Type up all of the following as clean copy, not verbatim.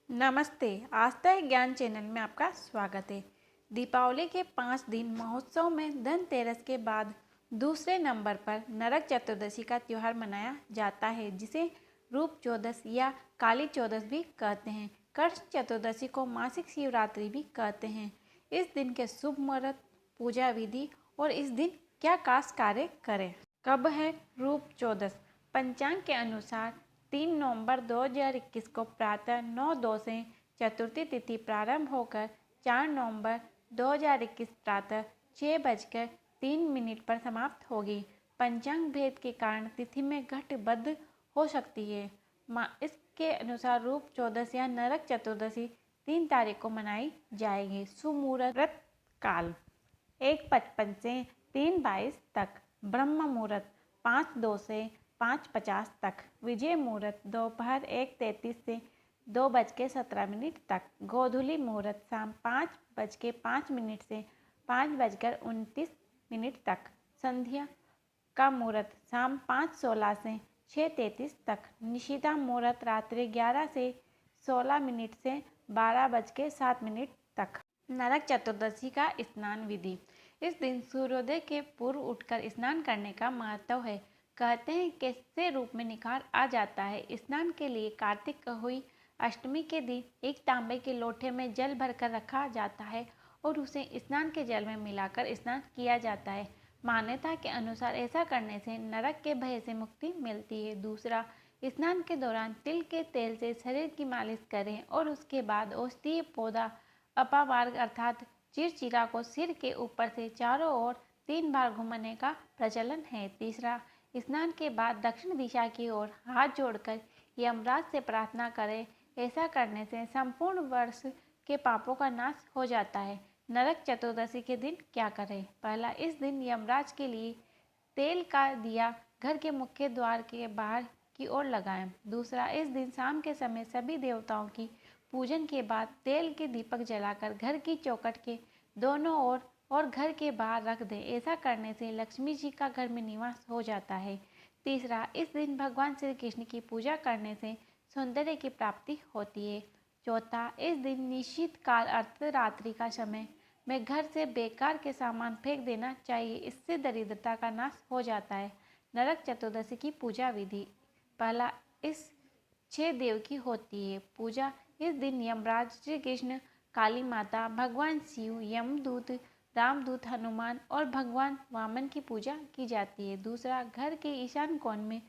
नमस्ते, आस्था है ज्ञान चैनल में आपका स्वागत है। दीपावली के 5 दिन महोत्सव में धनतेरस के बाद दूसरे नंबर पर नरक चतुर्दशी का त्यौहार मनाया जाता है, जिसे रूप चौदस या काली चौदस भी कहते हैं। कृष्ण चतुर्दशी को मासिक शिवरात्रि भी कहते हैं। इस दिन के शुभ मुहूर्त, पूजा विधि और इस दिन क्या खास कार्य करें। कब है रूप चौदस? पंचांग के अनुसार 3 नवंबर 2021 को प्रातः 9:02 से चतुर्थी तिथि प्रारंभ होकर 4 नवंबर 2021 प्रातः 6:03 पर समाप्त होगी। पंचांग भेद के कारण तिथि में घट-बढ़ हो सकती है। इसके अनुसार रूप चौदस या नरक चतुर्दशी 3 तारीख को मनाई जाएगी। शुभ मुहूर्त काल 1:55 से 3:22 तक, ब्रह्म मुहूर्त 5:02 से 5:50 तक, विजय मुहूर्त दोपहर 1:33 से 2:17 तक, गोधूली मुहूर्त शाम 5:05 से 5:29 तक, संध्या का मुहूर्त शाम 5:16 से 6:33 तक, निशिता मुहूर्त रात्रि 11 से 16 से 12:07 तक। नरक चतुर्दशी का स्नान विधि। इस दिन सूर्योदय के पूर्व उठकर स्नान करने का महत्व है। कहते हैं कि इससे रूप में निखार आ जाता है। स्नान के लिए कार्तिक हुई अष्टमी के दिन एक तांबे के लोटे में जल भरकर रखा जाता है और उसे स्नान के जल में मिलाकर स्नान किया जाता है। मान्यता के अनुसार ऐसा करने से नरक के भय से मुक्ति मिलती है। दूसरा, स्नान के दौरान तिल के तेल से शरीर की मालिश करें और उसके बाद औषधीय पौधा अपावार्ग अर्थात चिरचिरा को सिर के ऊपर से चारों ओर 3 बार घुमाने का प्रचलन है। तीसरा, स्नान के बाद दक्षिण दिशा की ओर हाथ जोड़कर यमराज से प्रार्थना करें। ऐसा करने से संपूर्ण वर्ष के पापों का नाश हो जाता है। नरक चतुर्दशी के दिन क्या करें? पहला, इस दिन यमराज के लिए तेल का दिया घर के मुख्य द्वार के बाहर की ओर लगाएं। दूसरा, इस दिन शाम के समय सभी देवताओं की पूजन के बाद तेल के दीपक जलाकर घर की चौखट के दोनों ओर और घर के बाहर रख दें। ऐसा करने से लक्ष्मी जी का घर में निवास हो जाता है। तीसरा, इस दिन भगवान श्री कृष्ण की पूजा करने से सौंदर्य की प्राप्ति होती है। चौथा, इस दिन निश्चित काल अर्धरात्रि का समय में घर से बेकार के सामान फेंक देना चाहिए। इससे दरिद्रता का नाश हो जाता है। नरक चतुर्दशी की पूजा विधि। पहला, इस 6 देव की होती है पूजा। इस दिन यमराज, श्री कृष्ण, काली माता, भगवान शिव, यमदूत, रामदूत, हनुमान और भगवान वामन की पूजा की जाती है। दूसरा, घर के ईशान कोण में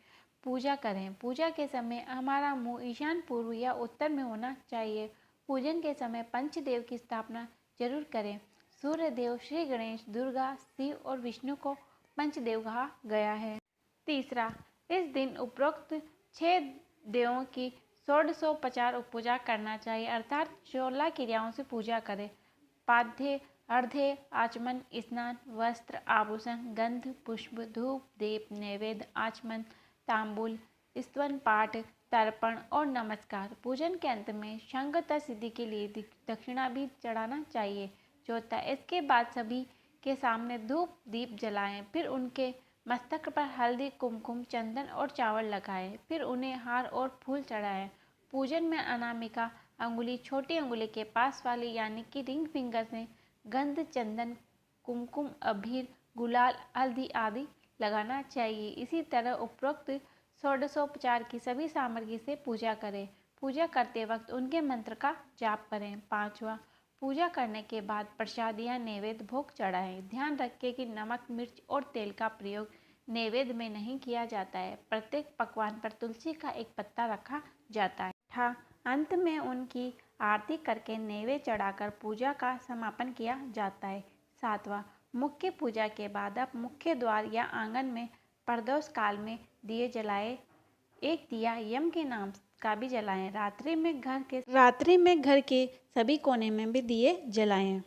पूजा करें। पूजा के समय हमारा मुंह ईशान पूर्व या उत्तर में होना चाहिए। पूजन के समय पंचदेव की स्थापना जरूर करें। सूर्य देव, श्री गणेश, दुर्गा, शिव और विष्णु को पंचदेव कहा गया है। तीसरा, इस दिन उपरोक्त 6 देवों की षोडशोपचार पूजा करना चाहिए, अर्थात 16 क्रियाओं से पूजा करें। पाद्य, अर्घ्य, आचमन, स्नान, वस्त्र, आभूषण, गंध, पुष्प, धूप, दीप, नैवेद्य, आचमन, तांबूल, स्तवन पाठ, तर्पण और नमस्कार। पूजन के अंत में संगत सिद्धि के लिए दक्षिणा भी चढ़ाना चाहिए। चौथा, इसके बाद सभी के सामने धूप दीप जलाएं, फिर उनके मस्तक पर हल्दी, कुमकुम, चंदन और चावल लगाएं, फिर उन्हें हार और फूल चढ़ाएं। पूजन में अनामिका अंगुली छोटी अंगुली के पास वाली यानी कि रिंग फिंगर से गंध, चंदन, कुमकुम, अबीर, गुलाल, हल्दी आदि लगाना चाहिए। इसी तरह उपरोक्त षोडशोपचार की सभी सामग्री से पूजा करें। पूजा करते वक्त उनके मंत्र का जाप करें। पांचवा, पूजा करने के बाद प्रसाद या नैवेद्य भोग चढ़ाएं। ध्यान रखें कि नमक, मिर्च और तेल का प्रयोग नैवेद्य में नहीं किया जाता है। प्रत्येक पकवान पर तुलसी का एक पत्ता रखा जाता है। छठा, अंत में उनकी आरती करके नैवेद्य चढ़ाकर पूजा का समापन किया जाता है। सातवां, मुख्य पूजा के बाद आप मुख्य द्वार या आंगन में प्रदोष काल में दिए जलाएं। एक दिया यम के नाम का भी जलाएं। रात्रि में घर के सभी कोने में भी दिए जलाएं।